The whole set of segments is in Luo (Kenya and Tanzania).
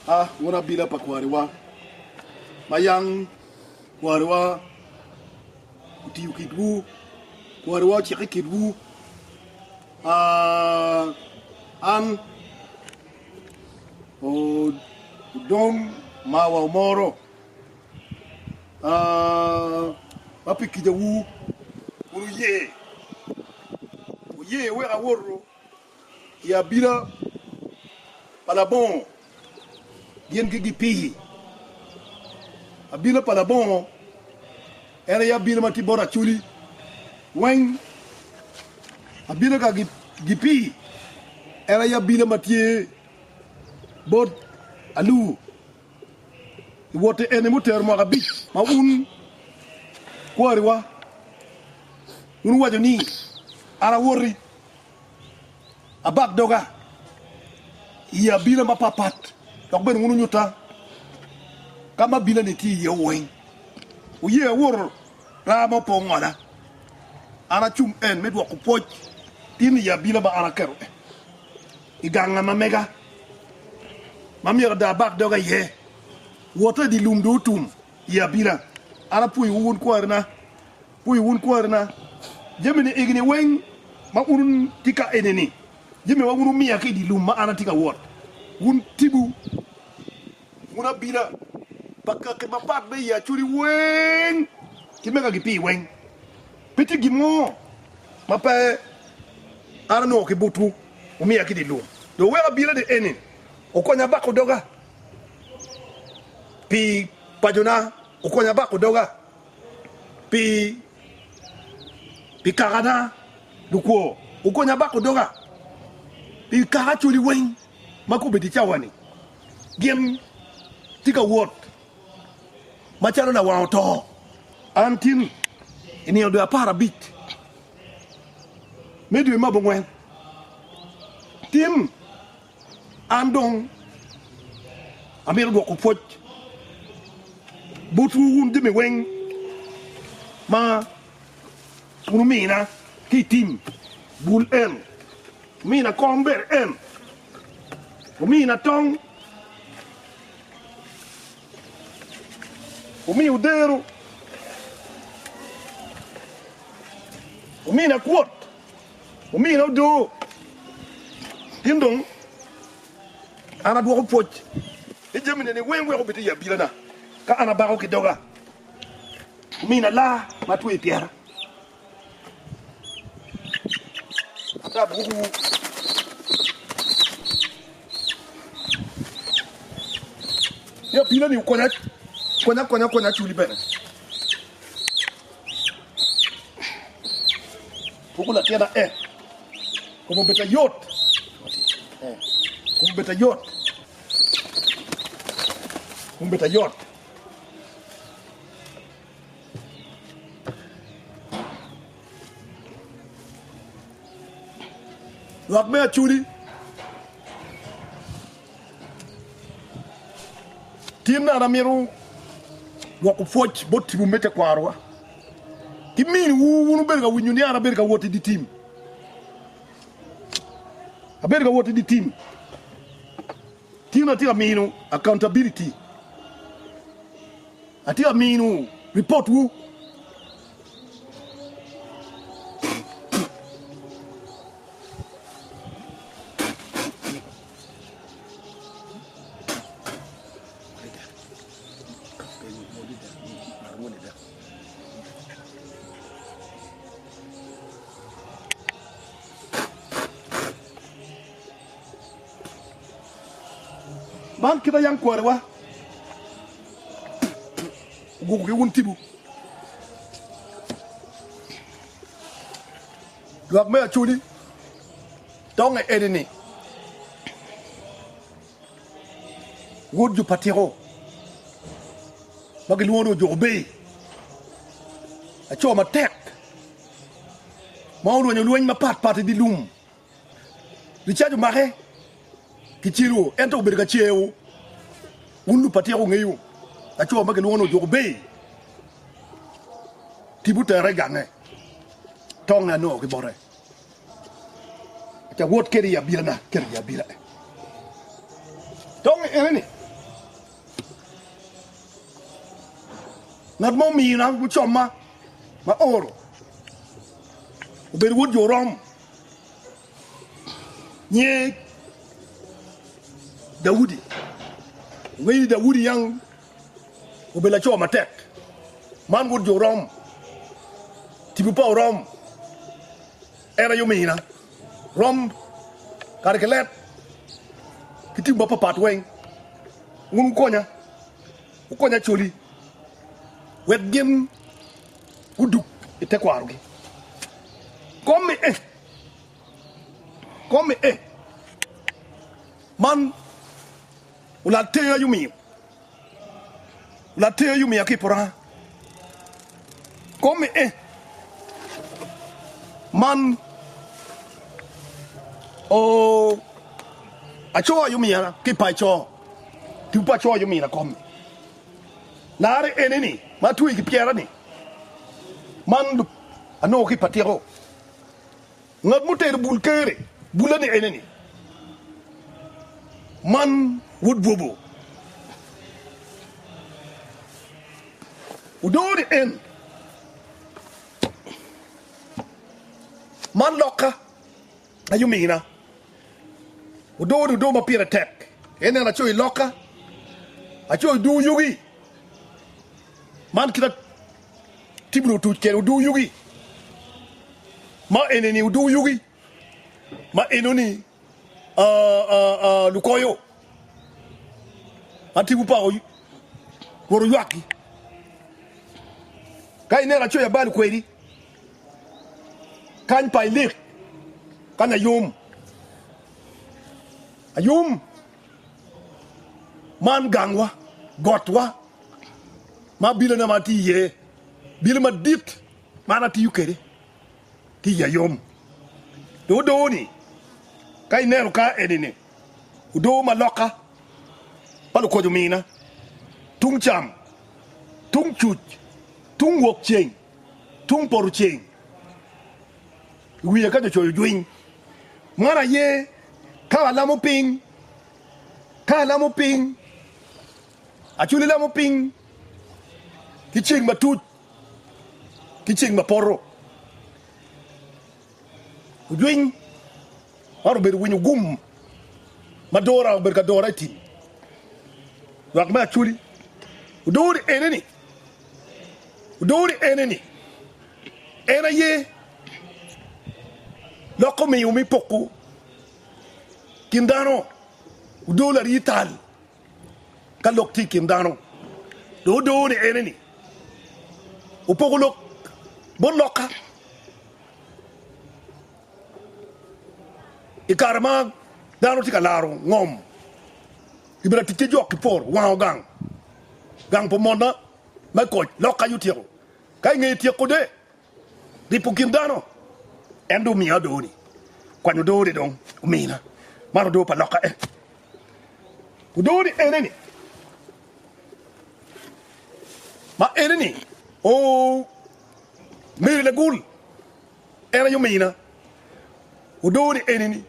Wana Abila pa kwariwa. Mayang kwariwa utiyu kidwu. Kwariwa chiki kidwu. An Odok mawa Omyero. Papi kijawu. Uye wera Woro. Ya Abila palabon. Yen gigi pihi. Abila palabon. Era ya Abila mati bora Acholi. Weng. Abila ka gipi. Era ya Abila mati bod alu. Wote ene moter mo kabit. Ma kwariwa. Wajo ni. Ara worri. Abak doga. Ya Abila mapapat. Ben nyuta. Kama Abila neti ye weng. Uye Woro. Rama po ngwana. Ana chum en medwa kupoch. Tini ya Abila ba ana kero. Iganga mamega. Mamira da bak doga ye. Wota di lumdo tum. Ya Abila. Ana puy wun kwarna. Jemini igni weng. Ma unun tika eneni. Jemi wa unun miya ki di lum ma ana tika wot. Wun tibu. Wun Abila. Baka ke mapat be ya Acholi weng. Kimega gipi weng. Piti gimo. Mapa ana no ke butu. Umiya ki di lum. Do we Abila de enen. Okonya bako doga. Pi pajona. Okonya bako doga. Pi Kaka duko. Okonya bako doga. Pi Kaka Acholi weng. Mako beti chawani. Game tika wot. Macharo na waoto. Antin. Ini yodo apara bit. Medwe mabongwen. Tim. Andong. Amir do kupot. Butu wunde me weng. Ma. Unumina. Ki tim. Bul en. Mina komber en. Umina tong. Umi udero. Umina kwot. Umina udo. Tindong. Ana dua kupot. Ejemine ne wengwe ko beti ya Abila na. Ka ana bako kidoga. Umina la matu itiara. Ata bugu. Ya Abila ni konya Acholi bene. Pukula tiada como beta yot. Como beta yot. Como beta yot. Lak me Acholi. Tim na ramiro wako foch boti bu Tekwaro. Kimini wunu berga winyuni ara berga woti di team. A berga woti di team. Tina minu accountability. Atia minu report wu. Man kita yang kwariwa. Gugu wun tibu. Lak me Acholi. Tonga edeni. Wodu patiro. Bagi luono jobe. Acho ma tek. Mau luono luono ma pat di lum. Richard mare. Kichiro ento berga cheo. Undu patiro ngeyu. Acho bagi luono jobe. Tibu tere gange. Tonga no ki bore. Acha wot keri ya Abila na, keri ya Abila. Tonga ene. Not more me na buchoma ma oro. Obedo wood jorom. Nye Daudi. We Daudi young obela choma tek. Man wood jorom. Tibupa rom. Era yumina. Rom karikelet. Kiti bapa patweng. Ukonya Acholi. Wet game Odok Tekwaro. Come man ula teya yumi. Ula teya yumi akipora. Come man oh acho yumi ya kipacho. Tupa cho yumi na come. Nare eneni matu ikipiera ni. Man ano kipatiro. Ngat muter bulkere bulani eneni. Man wood bobo. Udori en. Man loka ayumina. Udori do mapira tek. Ene na chui loka. Acho du yugi. Man kita tibru tu kero du yugi. Ma eneni du yugi. Ma enoni lukoyo. Atibu pa Woro yaki. Kai nera cho ya bal kweri. Kan pa ilik. Kan ayum. Ayum. Man gangwa, gotwa. Ma bila na mati ye. Bila ma dit. Mana ti yukere. Ti ya yom. Do ni. Kai nero ka edine. Udo ma loka. Palu ko jumina. Tung cham. Tung chuch. Tung wok cheng. Tung poru cheng. Wiya ka cho juing. Mara ye. Ka lamo ping. Ka lamo ping. Achuli lamo ping. Kiching matut. Kiching maporo. Ujuing. Aro beru winyu gum. Madora berkadora iti. Wakma achuli. Udori eneni. Udori eneni. Ena ye. Loko me yumi poku. Kindano. Udola rital. Kalokti kindano. Do ni eneni. Upogulok. Bon loka. Ikarama. Dano tika laro. Ngom. Ibra tike jok kipor. Wao gang. Gang pomona. Makoj. Loka yutiro. Kai nge tiko de. Ripu kindano. Endo miya do ni. Kwanyo do dong. Umina. Maro do pa loka Udori eneni. Ma eneni. Oh. Miri la gul. Era yumina. Udori eneni.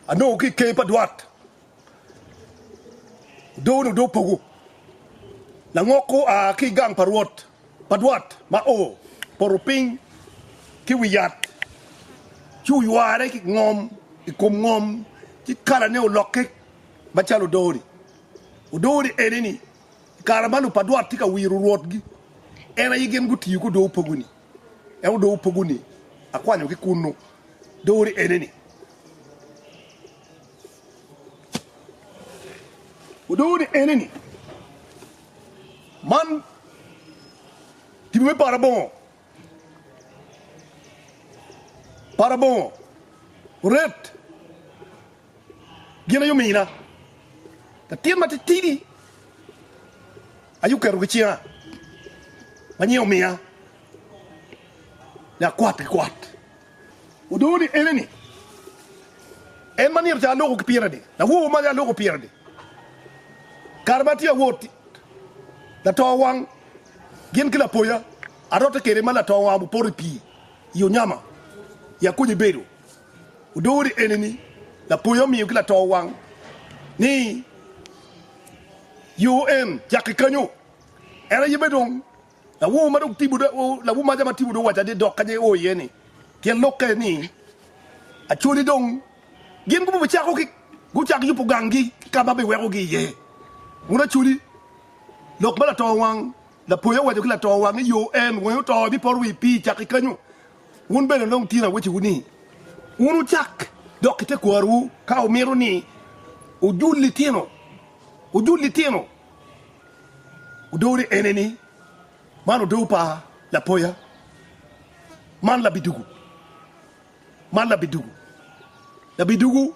Ano ki kepa duat. Udori do pogo. La ngoko a ki gang parwot. Paduat. Ma o. Poroping. Ki wiyat. Chu yuare ki ngom. Ikom ngom. Ki kala neo lokek. Bachalo Udori eneni. Karamanu paduat tika wiru rotgi. Ena yigen guti yuko do poguni. Ewo do poguni. Akwanyo ki kuno. Dori eneni. Udori eneni. Man. Tibume parabon. Parabon. Ret. Gina yumina. Tatir mati tiri. Ayu keru kecil. Banyak omia. Ya kuat. Udori eneni. En manier ja logo kepirade. Na wo ma ja logo pirade. Karbati ya woti. La tawang. Gen kila poya. Arota kere mala tawang bu pori pi. Yo nyama. Ya kunyi bedo. Udori eneni. La poya mi kila tawang. Ni UN jaki kanyo. Era yebedong la wo ma dok tibu la wo ma jama tibu do wacha de dok kaje o yeni ken lokke ni Acholi dong gen ko bu chako ki gu chak yu gangi ka ba be wero gi ye una chuli lok bala to wang la poya wajo la to wang yo en wo to bi por wi pi chak kanyu un bele long tira wuci wuni unu chak dok Tekwaro ka Omyero ni ujuli tino udori eneni mano dopa la poya man la bidugu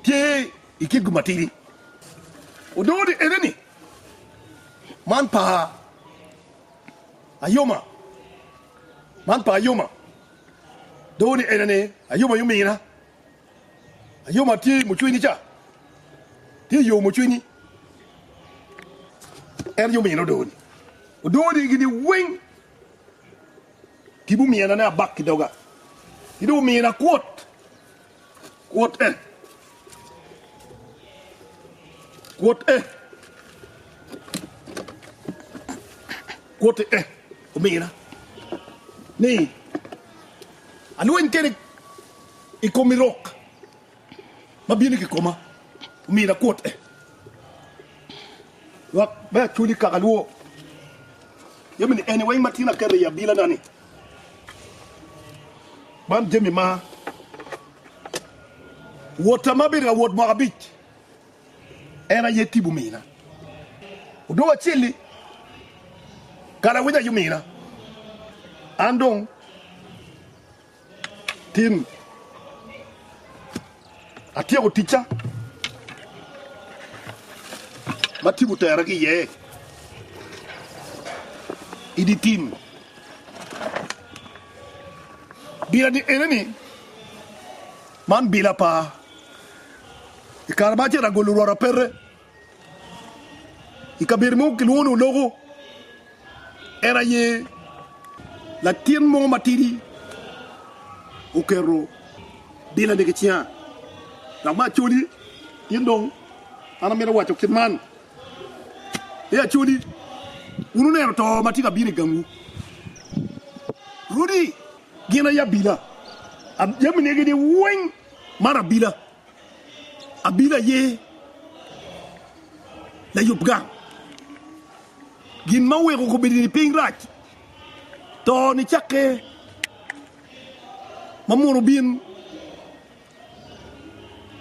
tie ikigu matiri udori eneni man pa ayoma dori eneni ayoma yumina ayoma tie muchwini cha tie yo muchwini yumina dori gidi wing tibu miana na bak kidoga tibu miana quote umina ni aluen kene ikomirok mabini kikoma umina quote wak ba chuli kakaluo yamini anyway matina kere ya bila nani ban jemi ma wota mabira wot mo abit era yetibu mina udo chili kala wija yumina andong tin atiago ticha matibu tera ki ye idi tim bila di eneni man bila pa ikarbache ragolu rora perre ikabirmu kilwono logo era ye la tien mo matiri okero bila de kitia la ma chuli yindong ana mera wacho kitman ya chuli unu ne to matika bini gamu rudi gina ya bila yamine gidi weng mara bila abila ye la yubga gin mawe ko bidini pingrat to ni chake mamuru bin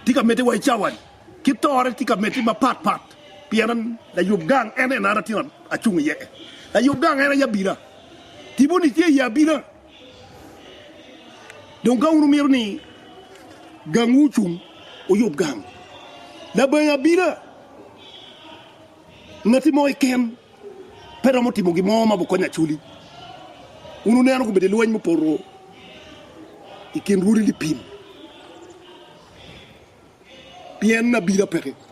tika mete wa chawan kitore tika mete ma pat pianan la yubgang ene na ratinan achung ye la yubgang ene ya bila tibuni tie ya bila donc ga unu Omyero ni gangu chung o yubgang la ba ya bila ngati moy ken pero mo timo gi moma bu ko nya chuli unu neno ko bede luwany mo poro iken ruri lipim bien na bila peke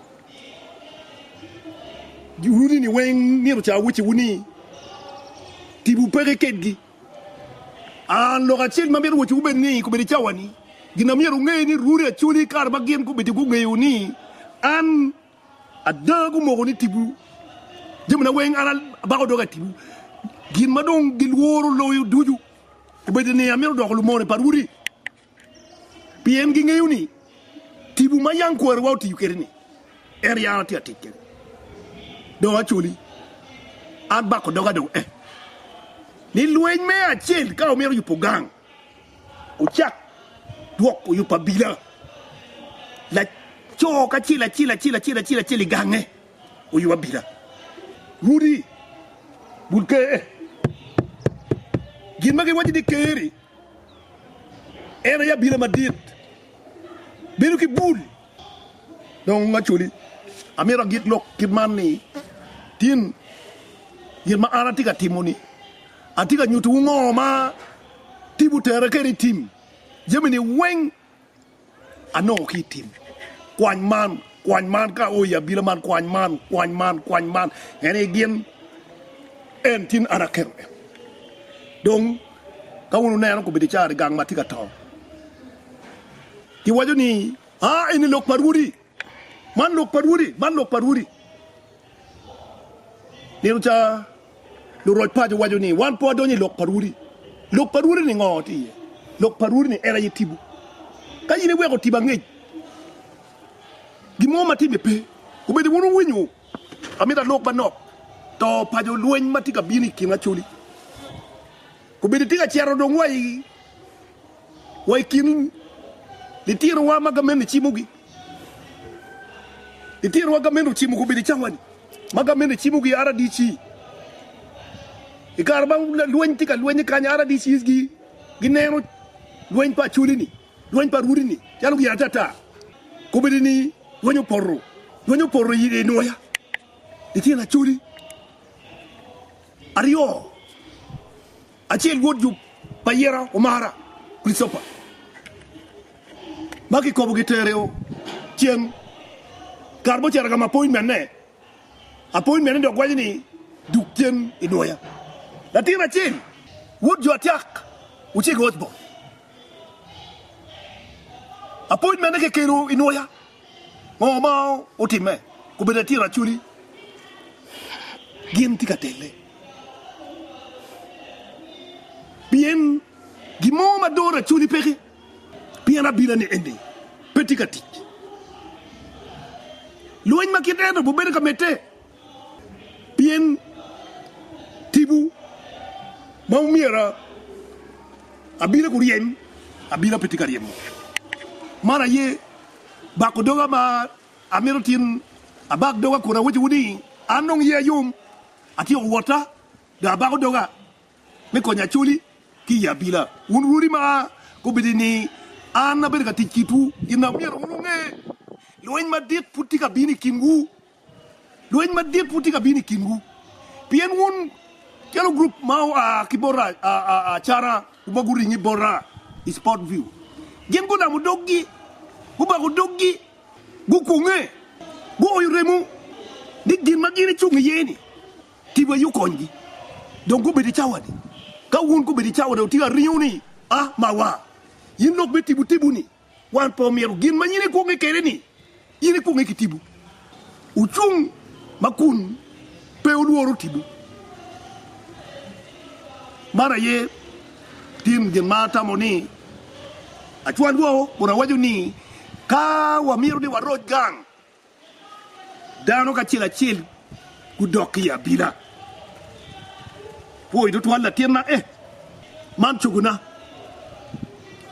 ruri ni weng Omyero cha wuchi wuni tibu peke kedgi an lo gachil Omyero wuchi uben ni ko bede chawani gina Omyero ngey ni ruri chuli kar bagien ko bede ko ngeyuni an adagu mo ni tibu jemna weng aral bago doga tibu gin madong gil woro loyu duju ko bede ni Omyero do ko mo ne par wuri pien gi ngeyuni tibu mayang ko wawti yukerni yana ti atike do Acholi ad bako doga do ni lueny me achel ka Omyero yupo gang uchak duoko yupa bila la choka chila gange uyuwa bila rudi bulke gimage wadi de keri era ya bila madit belu ki bul donc Acholi Omyero git lok kitman ni tin yirma aratika timoni atika nyutu ngoma tibu tere keri tim jemini weng ano ki tim kwany man ka o ya bila man kwany man ene gien en tin araker donc ka unu neno ko bidi chari gang matika taw ti wajo ni ini lok parwuri man lok parwuri nenu cha lu roj pa jo wajo ni wan po do ni lok paruri ni ngoti lok paruri ni era yitibu ka yine wego tiba ngej gimo matime pe ubedi wonu winyu amida lok banok to pa jo lueny matika bini kinga chuli kubedi tiga chiaro dong wai kin litiro wa magameni chimugi litiro wa gamenu chimu kubedi changwani magameni chimugi ara dichi ikar bang lueny tika lueny kanya ara dichi gi gineno lueny pa chuli ni lueny pa ruri ni chalo gi atata kubedi ni luenyo porro yide noya litiro na chuli Ario Achel wodu Payera Omara Christopher Maki kobo gitereo Chien Karbo chera kama appointment do kwaji ni Dukien inoya Latina Chien would you attack Uchi Gosbo Appointment ke kero inoya Mao otime Kubedatira chuli Gien tikatele Bien gimo madora chuli peke bien abila ni ende petit katik loin makideno bubere kamete bien tibu Omyero abila kuriem abila petit kariem mara ye bakodoga ma amerotin abak doga kuna wudi anong ye yum ati water da bakodoga me konya chuli ki Abila unuri ma ko bidini ana berga tikitu ina Omyero ununge loin madit putika bini kingu pien un kelo group mau kibora cara ubaguri ni bora sport view gen ko damu doggi gukunge go oyremu digin magini chungi yeni tiba yukongi donc ko bedi chawadi kawun ko bedi chawada utiga riuni mawa yinok be tibu ni wan po Omyero gin manyine ko ngekere ni yini ko ngekitibu uchung makun pe oluoro tibu mara ye tim gen mata moni achwan wo bora waju ni ka Omyero ni waroj gang dano ka chila Odok ya Abila Poi do twala tierna man chuguna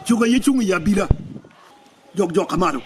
chuga yichungu ya Abila jok kamaro